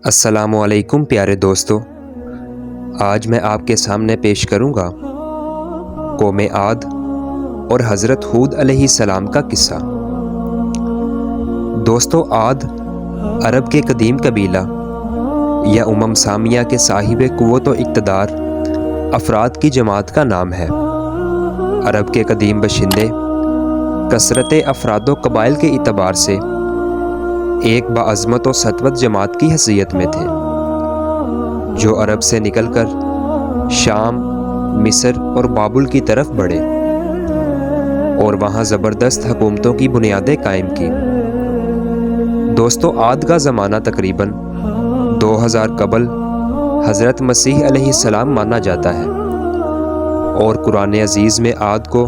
السلام علیکم پیارے دوستو، آج میں آپ کے سامنے پیش کروں گا قوم عاد اور حضرت ہود علیہ السلام کا قصہ۔ دوستو، عاد عرب کے قدیم قبیلہ یا سامیہ کے صاحب قوت و اقتدار افراد کی جماعت کا نام ہے۔ عرب کے قدیم باشندے کثرت افراد و قبائل کے اعتبار سے ایک باعظمت و سطوت جماعت کی حیثیت میں تھے، جو عرب سے نکل کر شام، مصر اور بابل کی طرف بڑھے اور وہاں زبردست حکومتوں کی بنیادیں قائم کی۔ دوستو، عاد کا زمانہ تقریباً 2000 قبل حضرت مسیح علیہ السلام مانا جاتا ہے، اور قرآن عزیز میں عاد کو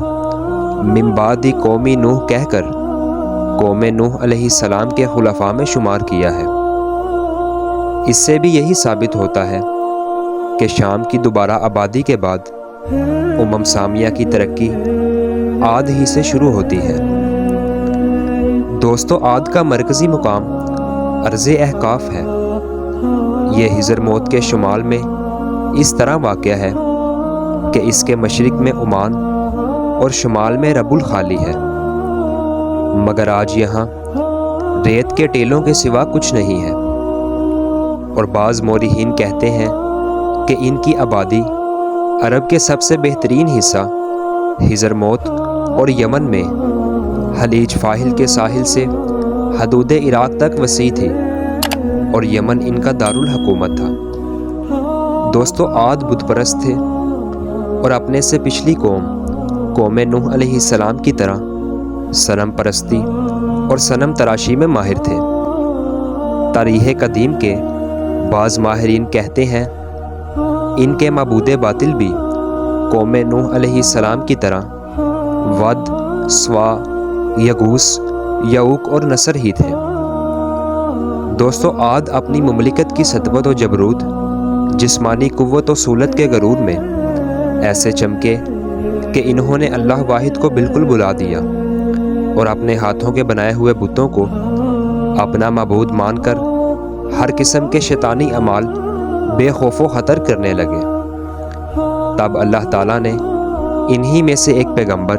من بعد قوم نوح کہہ کر قوم نوح علیہ السلام کے خلفاء میں شمار کیا ہے۔ اس سے بھی یہی ثابت ہوتا ہے کہ شام کی دوبارہ آبادی کے بعد سامیہ کی ترقی عاد ہی سے شروع ہوتی ہے۔ دوستو، عاد کا مرکزی مقام ارض احقاف ہے۔ یہ حضرموت کے شمال میں اس طرح واقع ہے کہ اس کے مشرق میں عمان اور شمال میں رب الخالی ہے، مگر آج یہاں ریت کے ٹیلوں کے سوا کچھ نہیں ہے، اور بعض مورخین کہتے ہیں کہ ان کی آبادی عرب کے سب سے بہترین حصہ حضرموت اور یمن میں خلیج فاحل کے ساحل سے حدود عراق تک وسیع تھی، اور یمن ان کا دارالحکومت تھا۔ دوستو، عاد بت پرست تھے اور اپنے سے پچھلی قوم نوح علیہ السلام کی طرح صنم پرستی اور صنم تراشی میں ماہر تھے۔ تاریخ قدیم کے بعض ماہرین کہتے ہیں ان کے معبود باطل بھی قوم نوح علیہ السلام کی طرح ود، سوا، یغوث، یعوق اور نصر ہی تھے۔ دوستو، عاد اپنی مملکت کی سطوت و جبروت، جسمانی قوت و صولت کے غرور میں ایسے چمکے کہ انہوں نے اللہ واحد کو بالکل بلا دیا اور اپنے ہاتھوں کے بنائے ہوئے بتوں کو اپنا معبود مان کر ہر قسم کے شیطانی اعمال بے خوف و خطر کرنے لگے۔ تب اللہ تعالیٰ نے انہی میں سے ایک پیغمبر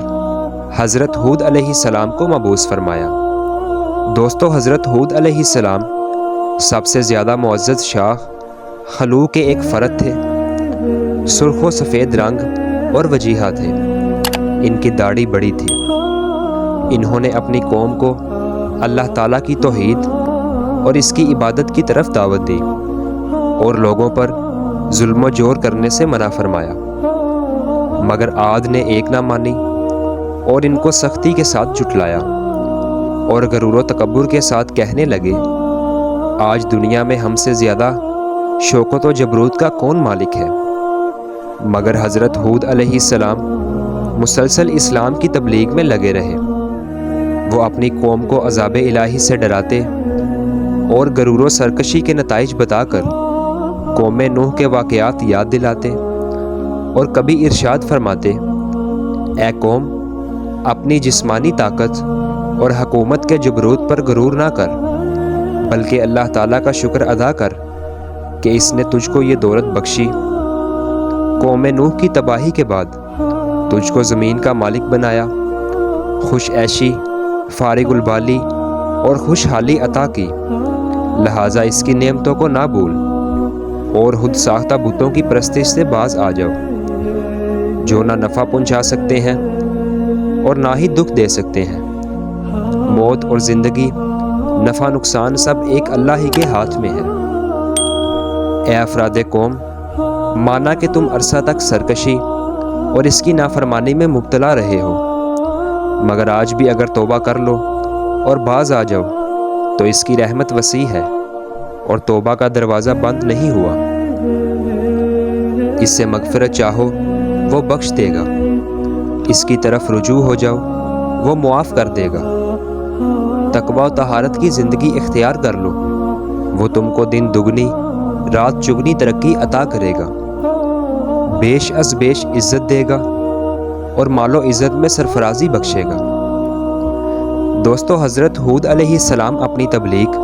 حضرت ہود علیہ السلام کو مبعوث فرمایا۔ دوستو، حضرت ہود علیہ السلام سب سے زیادہ معزز شاخ خلوع کے ایک فرد تھے۔ سرخ و سفید رنگ اور وجیہہ تھے، ان کی داڑھی بڑی تھی۔ انہوں نے اپنی قوم کو اللہ تعالیٰ کی توحید اور اس کی عبادت کی طرف دعوت دی اور لوگوں پر ظلم و جور کرنے سے منع فرمایا، مگر عاد نے ایک نہ مانی اور ان کو سختی کے ساتھ جھٹلایا اور غرور و تکبر کے ساتھ کہنے لگے، آج دنیا میں ہم سے زیادہ شوکت و جبروت کا کون مالک ہے؟ مگر حضرت ہود علیہ السلام مسلسل اسلام کی تبلیغ میں لگے رہے۔ وہ اپنی قوم کو عذاب الہی سے ڈراتے اور غرور و سرکشی کے نتائج بتا کر قوم نوح کے واقعات یاد دلاتے اور کبھی ارشاد فرماتے، اے قوم، اپنی جسمانی طاقت اور حکومت کے جبروت پر غرور نہ کر، بلکہ اللہ تعالیٰ کا شکر ادا کر کہ اس نے تجھ کو یہ دولت بخشی۔ قوم نوح کی تباہی کے بعد تجھ کو زمین کا مالک بنایا، خوش عیشی، فارغ البالی اور خوشحالی عطا کی، لہٰذا اس کی نعمتوں کو نہ بھول اور خود ساختہ بتوں کی پرستش سے باز آ جاؤ، جو نہ نفع پہنچا سکتے ہیں اور نہ ہی دکھ دے سکتے ہیں۔ موت اور زندگی، نفع نقصان سب ایک اللہ ہی کے ہاتھ میں ہے۔ اے افراد قوم، مانا کہ تم عرصہ تک سرکشی اور اس کی نافرمانی میں مبتلا رہے ہو، مگر آج بھی اگر توبہ کر لو اور باز آ جاؤ تو اس کی رحمت وسیع ہے اور توبہ کا دروازہ بند نہیں ہوا۔ اس سے مغفرت چاہو وہ بخش دے گا، اس کی طرف رجوع ہو جاؤ وہ معاف کر دے گا۔ تقوی و طہارت کی زندگی اختیار کر لو، وہ تم کو دن دگنی رات چگنی ترقی عطا کرے گا، بیش از بیش عزت دے گا اور مال و عزت میں سرفرازی بخشے گا۔ دوستو، حضرت ہود علیہ السلام اپنی تبلیغ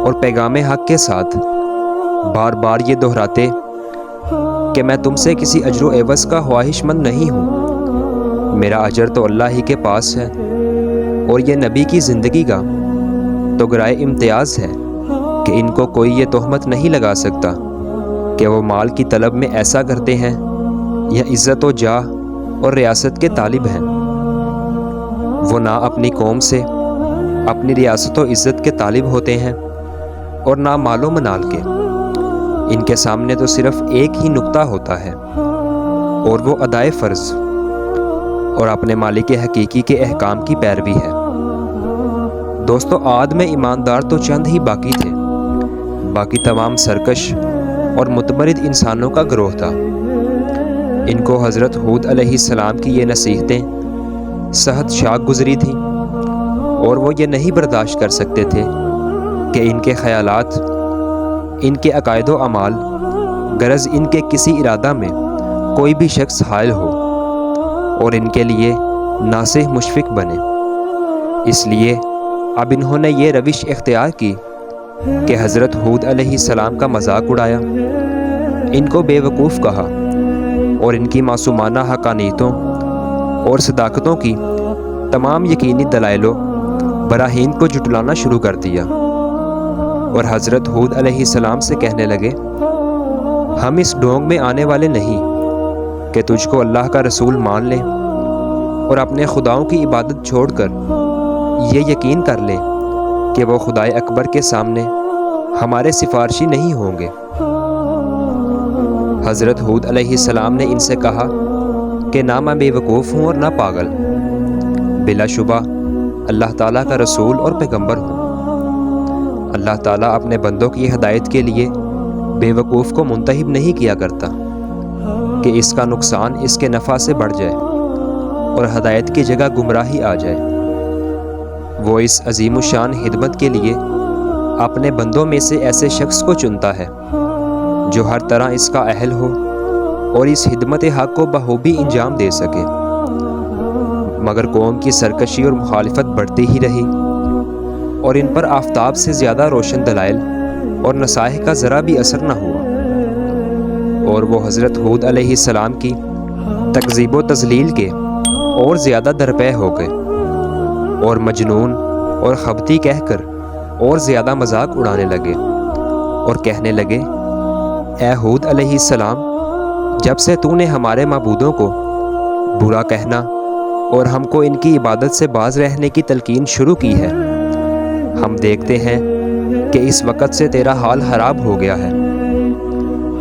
اور پیغام حق کے ساتھ بار بار یہ دہراتے کہ میں تم سے کسی اجر و عوض کا خواہش مند نہیں ہوں، میرا اجر تو اللہ ہی کے پاس ہے، اور یہ نبی کی زندگی کا تو گرائے امتیاز ہے کہ ان کو کوئی یہ تہمت نہیں لگا سکتا کہ وہ مال کی طلب میں ایسا کرتے ہیں یا عزت و جاہ اور ریاست کے طالب ہیں۔ وہ نہ اپنی قوم سے اپنی ریاست و عزت کے طالب ہوتے ہیں اور نہ مال و منال کے۔ ان کے سامنے تو صرف ایک ہی نقطہ ہوتا ہے، اور وہ ادائے فرض اور اپنے مالک حقیقی کے احکام کی پیروی ہے۔ دوستو، عاد میں ایماندار تو چند ہی باقی تھے، باقی تمام سرکش اور متمرد انسانوں کا گروہ تھا۔ ان کو حضرت ہود علیہ السلام کی یہ نصیحتیں سخت شاق گزری تھیں، اور وہ یہ نہیں برداشت کر سکتے تھے کہ ان کے خیالات، ان کے عقائد و اعمال، غرض ان کے کسی ارادہ میں کوئی بھی شخص حائل ہو اور ان کے لیے ناصح مشفق بنے۔ اس لیے اب انہوں نے یہ روش اختیار کی کہ حضرت ہود علیہ السلام کا مذاق اڑایا، ان کو بے وقوف کہا، اور ان کی معصومانہ حقانیتوں اور صداقتوں کی تمام یقینی دلائل و براہین کو جھٹلانا شروع کر دیا، اور حضرت ہود علیہ السلام سے کہنے لگے، ہم اس ڈھونگ میں آنے والے نہیں کہ تجھ کو اللہ کا رسول مان لیں اور اپنے خداؤں کی عبادت چھوڑ کر یہ یقین کر لیں کہ وہ خدائے اکبر کے سامنے ہمارے سفارشی نہیں ہوں گے۔ حضرت ہود علیہ السلام نے ان سے کہا کہ نہ میں بے وقوف ہوں اور نہ پاگل، بلا شبہ اللہ تعالیٰ کا رسول اور پیغمبر ہوں۔ اللہ تعالیٰ اپنے بندوں کی ہدایت کے لیے بے وقوف کو منتخب نہیں کیا کرتا کہ اس کا نقصان اس کے نفع سے بڑھ جائے اور ہدایت کی جگہ گمراہی آ جائے۔ وہ اس عظیم الشان خدمت کے لیے اپنے بندوں میں سے ایسے شخص کو چنتا ہے جو ہر طرح اس کا اہل ہو اور اس خدمت حق کو بخوبی انجام دے سکے، مگر قوم کی سرکشی اور مخالفت بڑھتی ہی رہی، اور ان پر آفتاب سے زیادہ روشن دلائل اور نصائح کا ذرا بھی اثر نہ ہوا، اور وہ حضرت ہود علیہ السلام کی تکذیب و تضلیل کے اور زیادہ درپے ہو گئے، اور مجنون اور خبتی کہہ کر اور زیادہ مذاق اڑانے لگے، اور کہنے لگے، اے ہود علیہ السلام، جب سے تو نے ہمارے معبودوں کو برا کہنا اور ہم کو ان کی عبادت سے باز رہنے کی تلقین شروع کی ہے، ہم دیکھتے ہیں کہ اس وقت سے تیرا حال خراب ہو گیا ہے،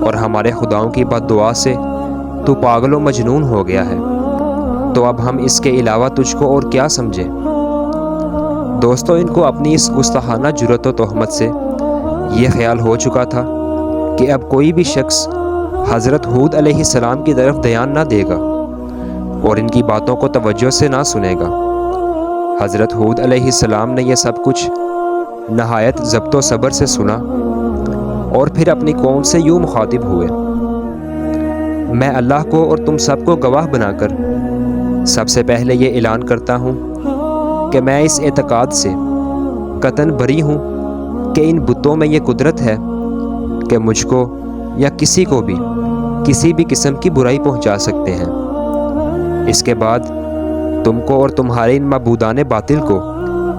اور ہمارے خداؤں کی بد دعا سے تو پاگل و مجنون ہو گیا ہے، تو اب ہم اس کے علاوہ تجھ کو اور کیا سمجھیں۔ دوستو، ان کو اپنی اس گستاخانہ جرأت و تہمت سے یہ خیال ہو چکا تھا کہ اب کوئی بھی شخص حضرت ہود علیہ السلام کی طرف دھیان نہ دے گا اور ان کی باتوں کو توجہ سے نہ سنے گا۔ حضرت ہود علیہ السلام نے یہ سب کچھ نہایت ضبط و صبر سے سنا، اور پھر اپنی قوم سے یوں مخاطب ہوئے، میں اللہ کو اور تم سب کو گواہ بنا کر سب سے پہلے یہ اعلان کرتا ہوں کہ میں اس اعتقاد سے قطعاً بری ہوں کہ ان بتوں میں یہ قدرت ہے کہ مجھ کو یا کسی کو بھی کسی بھی قسم کی برائی پہنچا سکتے ہیں۔ اس کے بعد تم کو اور تمہارے ان معبودان باطل کو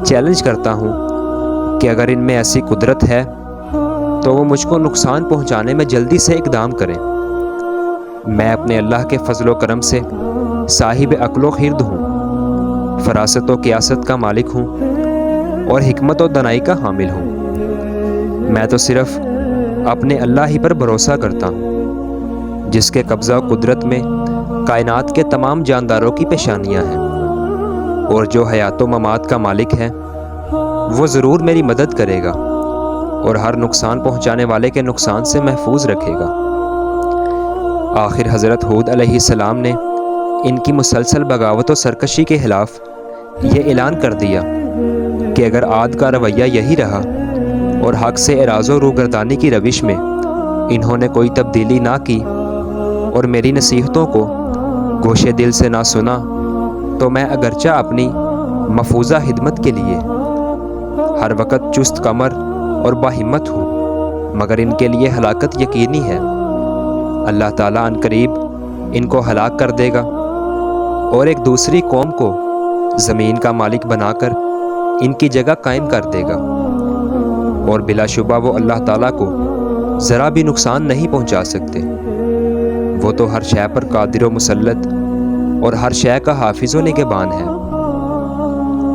چیلنج کرتا ہوں کہ اگر ان میں ایسی قدرت ہے تو وہ مجھ کو نقصان پہنچانے میں جلدی سے اقدام کریں۔ میں اپنے اللہ کے فضل و کرم سے صاحب عقل و خرد ہوں، فراست و قیاست کا مالک ہوں اور حکمت و دانائی کا حامل ہوں۔ میں تو صرف اپنے اللہ ہی پر بھروسہ کرتا ہوں جس کے قبضہ و قدرت میں کائنات کے تمام جانداروں کی پیشانیاں ہیں، اور جو حیات و ممات کا مالک ہے وہ ضرور میری مدد کرے گا اور ہر نقصان پہنچانے والے کے نقصان سے محفوظ رکھے گا۔ آخر حضرت ہود علیہ السلام نے ان کی مسلسل بغاوت و سرکشی کے خلاف یہ اعلان کر دیا کہ اگر عاد کا رویہ یہی رہا اور حق سے اعراض و روگردانی کی روش میں انہوں نے کوئی تبدیلی نہ کی اور میری نصیحتوں کو گوشے دل سے نہ سنا، تو میں اگرچہ اپنی مفروضہ خدمت کے لیے ہر وقت چست کمر اور باہمت ہوں، مگر ان کے لیے ہلاکت یقینی ہے۔ اللہ تعالیٰ ان قریب ان کو ہلاک کر دے گا اور ایک دوسری قوم کو زمین کا مالک بنا کر ان کی جگہ قائم کر دے گا، اور بلا شبہ وہ اللہ تعالیٰ کو ذرا بھی نقصان نہیں پہنچا سکتے۔ وہ تو ہر شے پر قادر و مسلط اور ہر شے کا حافظ و نگہبان ہے،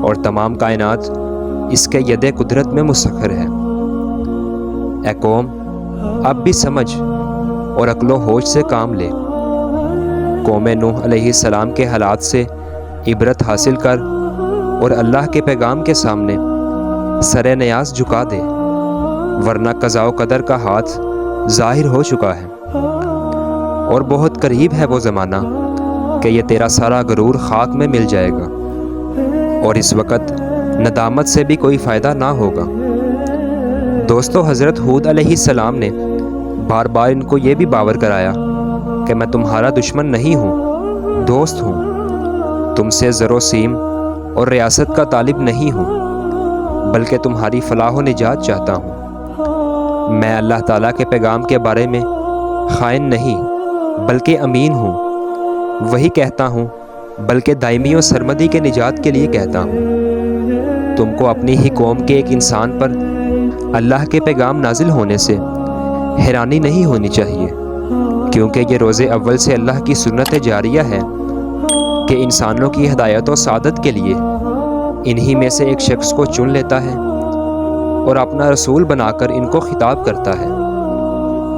اور تمام کائنات اس کے ید قدرت میں مسخر ہے۔ اے قوم، اب بھی سمجھ اور عقل و ہوش سے کام لے۔ قوم نوح علیہ السلام کے حالات سے عبرت حاصل کر اور اللہ کے پیغام کے سامنے سر نیاز جھکا دے، ورنہ قضاء و قدر کا ہاتھ ظاہر ہو چکا ہے، اور بہت قریب ہے وہ زمانہ کہ یہ تیرا سارا غرور خاک میں مل جائے گا، اور اس وقت ندامت سے بھی کوئی فائدہ نہ ہوگا۔ دوستو، حضرت ہود علیہ السلام نے بار بار ان کو یہ بھی باور کرایا کہ میں تمہارا دشمن نہیں ہوں، دوست ہوں، تم سے زر و سیم اور ریاست کا طالب نہیں ہوں، بلکہ تمہاری فلاح و نجات چاہتا ہوں۔ میں اللہ تعالیٰ کے پیغام کے بارے میں خائن نہیں بلکہ امین ہوں، وہی کہتا ہوں بلکہ دائمی و سرمدی کے نجات کے لیے کہتا ہوں۔ تم کو اپنی ہی قوم کے ایک انسان پر اللہ کے پیغام نازل ہونے سے حیرانی نہیں ہونی چاہیے، کیونکہ یہ روز اول سے اللہ کی سنت جاریہ ہے کہ انسانوں کی ہدایت و سعادت کے لیے انہی میں سے ایک شخص کو چن لیتا ہے اور اپنا رسول بنا کر ان کو خطاب کرتا ہے،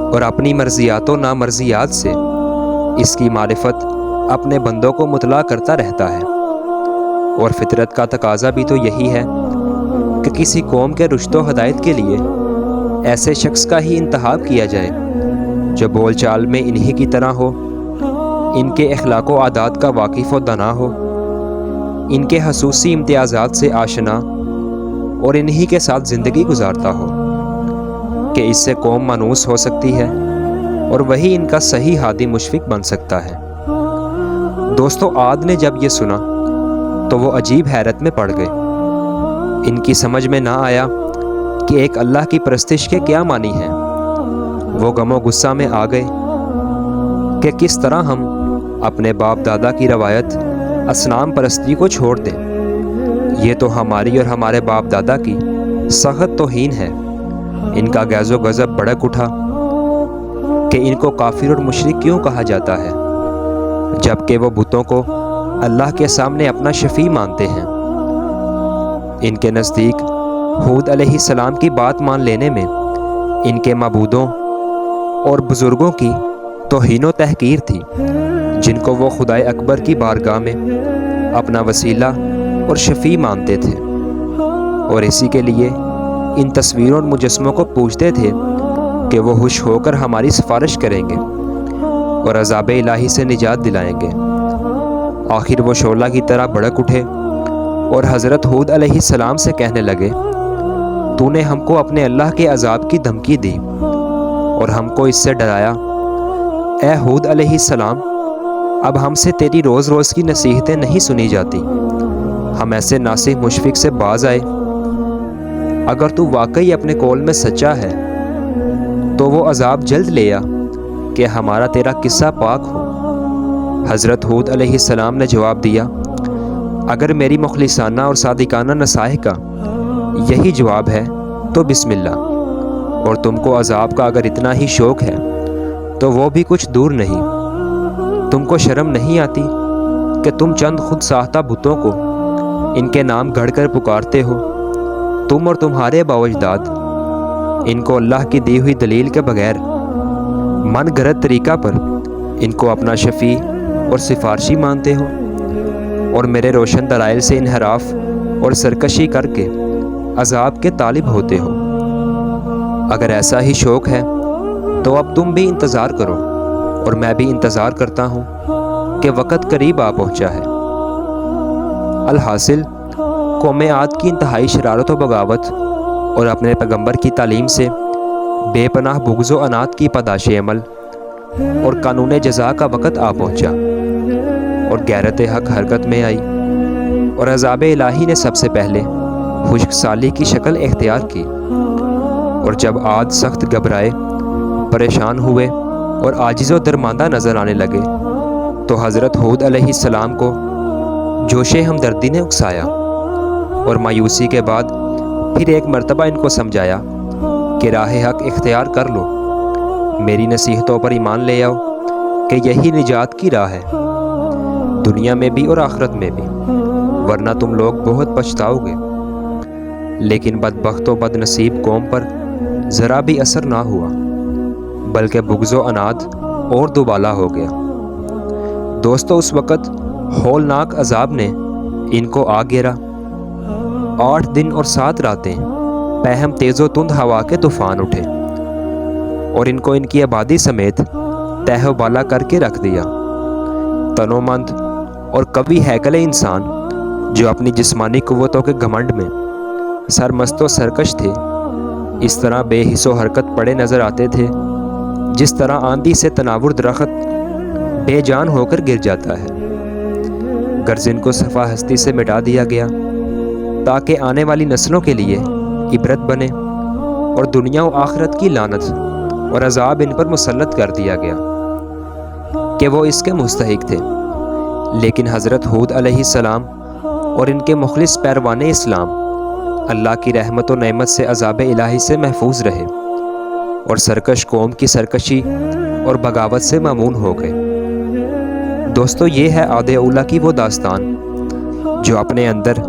اور اپنی مرضیات و نامرضیات سے اس کی معرفت اپنے بندوں کو مطلع کرتا رہتا ہے۔ اور فطرت کا تقاضا بھی تو یہی ہے کہ کسی قوم کے رشد و ہدایت کے لیے ایسے شخص کا ہی انتخاب کیا جائے جو بول چال میں انہی کی طرح ہو، ان کے اخلاق و عادات کا واقف و دانا ہو، ان کے خصوصی امتیازات سے آشنا اور انہی کے ساتھ زندگی گزارتا ہو، کہ اس سے قوم مانوس ہو سکتی ہے اور وہی ان کا صحیح ہادی مشفق بن سکتا ہے۔ دوستو، عاد نے جب یہ سنا تو وہ عجیب حیرت میں پڑ گئے۔ ان کی سمجھ میں نہ آیا کہ ایک اللہ کی پرستش کے کیا معنی ہیں۔ وہ غم و غصہ میں آ گئے کہ کس طرح ہم اپنے باپ دادا کی روایت اصنام پرستی کو چھوڑ دیں، یہ تو ہماری اور ہمارے باپ دادا کی سخت توہین ہے۔ ان کا غیظ و غضب بھڑک اٹھا کہ ان کو کافر اور مشرک کیوں کہا جاتا ہے، جبکہ وہ بتوں کو اللہ کے سامنے اپنا شفیع مانتے ہیں۔ ان کے نزدیک ہود علیہ السلام کی بات مان لینے میں ان کے معبودوں اور بزرگوں کی توہین و تحقیر تھی، جن کو وہ خدائے اکبر کی بارگاہ میں اپنا وسیلہ اور شفیع مانتے تھے، اور اسی کے لیے ان تصویروں اور مجسموں کو پوچھتے تھے کہ وہ خوش ہو کر ہماری سفارش کریں گے اور عذاب الہی سے نجات دلائیں گے۔ آخر وہ شعلہ کی طرح بھڑک اٹھے اور حضرت ہود علیہ السلام سے کہنے لگے، تو نے ہم کو اپنے اللہ کے عذاب کی دھمکی دی اور ہم کو اس سے ڈرایا۔ اے ہود علیہ السلام، اب ہم سے تیری روز روز کی نصیحتیں نہیں سنی جاتی، ہم ایسے ناصح مشفق سے باز آئے۔ اگر تو واقعی اپنے قول میں سچا ہے تو وہ عذاب جلد لے آ کہ ہمارا تیرا قصہ پاک ہو۔ حضرت ہود علیہ السلام نے جواب دیا، اگر میری مخلصانہ اور صادقانہ نصائح کا یہی جواب ہے تو بسم اللہ، اور تم کو عذاب کا اگر اتنا ہی شوق ہے تو وہ بھی کچھ دور نہیں۔ تم کو شرم نہیں آتی کہ تم چند خود ساختہ بتوں کو ان کے نام گھڑ کر پکارتے ہو؟ تم اور تمہارے باوجداد ان کو اللہ کی دی ہوئی دلیل کے بغیر من گھڑت طریقہ پر ان کو اپنا شفیع اور سفارشی مانتے ہو، اور میرے روشن دلائل سے انحراف اور سرکشی کر کے عذاب کے طالب ہوتے ہو۔ اگر ایسا ہی شوق ہے تو اب تم بھی انتظار کرو، اور میں بھی انتظار کرتا ہوں کہ وقت قریب آ پہنچا ہے۔ الحاصل، قوم عاد کی انتہائی شرارت و بغاوت اور اپنے پیغمبر کی تعلیم سے بے پناہ بغض و عناد کی پاداش عمل اور قانون جزا کا وقت آ پہنچا، اور غیرت حق حرکت میں آئی، اور عذاب الہی نے سب سے پہلے خشک سالی کی شکل اختیار کی، اور جب عاد سخت گھبرائے، پریشان ہوئے اور عاجز و درماندہ نظر آنے لگے تو حضرت ہود علیہ السلام کو جوش ہمدردی نے اکسایا اور مایوسی کے بعد پھر ایک مرتبہ ان کو سمجھایا کہ راہ حق اختیار کر لو، میری نصیحتوں پر ایمان لے آؤ کہ یہی نجات کی راہ ہے، دنیا میں بھی اور آخرت میں بھی، ورنہ تم لوگ بہت پچھتاؤ گے۔ لیکن بدبخت و بد نصیب قوم پر ذرا بھی اثر نہ ہوا، بلکہ بغض و عناد اور دوبالا ہو گیا۔ دوستو، اس وقت ہولناک عذاب نے ان کو آ گھیرا۔ 8 دن اور 7 راتیں پہم تیز و تند ہوا کے طوفان اٹھے اور ان کو ان کی آبادی سمیت تہ و بالا کر کے رکھ دیا۔ تنو مند اور قوی ہیکل انسان جو اپنی جسمانی قوتوں کے گھمنڈ میں سرمست و سرکش تھے، اس طرح بے حس و حرکت پڑے نظر آتے تھے جس طرح آندھی سے تناور درخت بے جان ہو کر گر جاتا ہے۔ غرض ان کو صفا ہستی سے مٹا دیا گیا تاکہ آنے والی نسلوں کے لیے عبرت بنے، اور دنیا و آخرت کی لعنت اور عذاب ان پر مسلط کر دیا گیا کہ وہ اس کے مستحق تھے۔ لیکن حضرت ہود علیہ السلام اور ان کے مخلص پیروان اسلام اللہ کی رحمت و نعمت سے عذاب الہی سے محفوظ رہے اور سرکش قوم کی سرکشی اور بغاوت سے مامون ہو گئے۔ دوستو، یہ ہے عاد اولیٰ کی وہ داستان جو اپنے اندر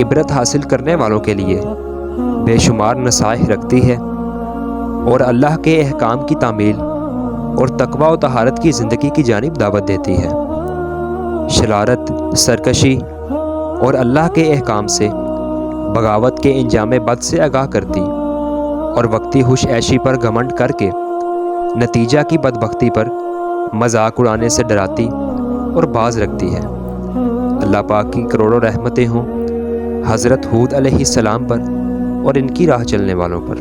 عبرت حاصل کرنے والوں کے لیے بے شمار نصائح رکھتی ہے اور اللہ کے احکام کی تعمیل اور تقوی و طہارت کی زندگی کی جانب دعوت دیتی ہے۔ شرارت، سرکشی اور اللہ کے احکام سے بغاوت کے انجام بد سے آگاہ کرتی اور وقتی خوش عیشی پر گھمنڈ کر کے نتیجہ کی بدبختی پر مذاق اڑانے سے ڈراتی اور باز رکھتی ہے۔ اللہ پاک کی کروڑوں رحمتیں ہوں حضرت ہود علیہ السلام پر اور ان کی راہ چلنے والوں پر۔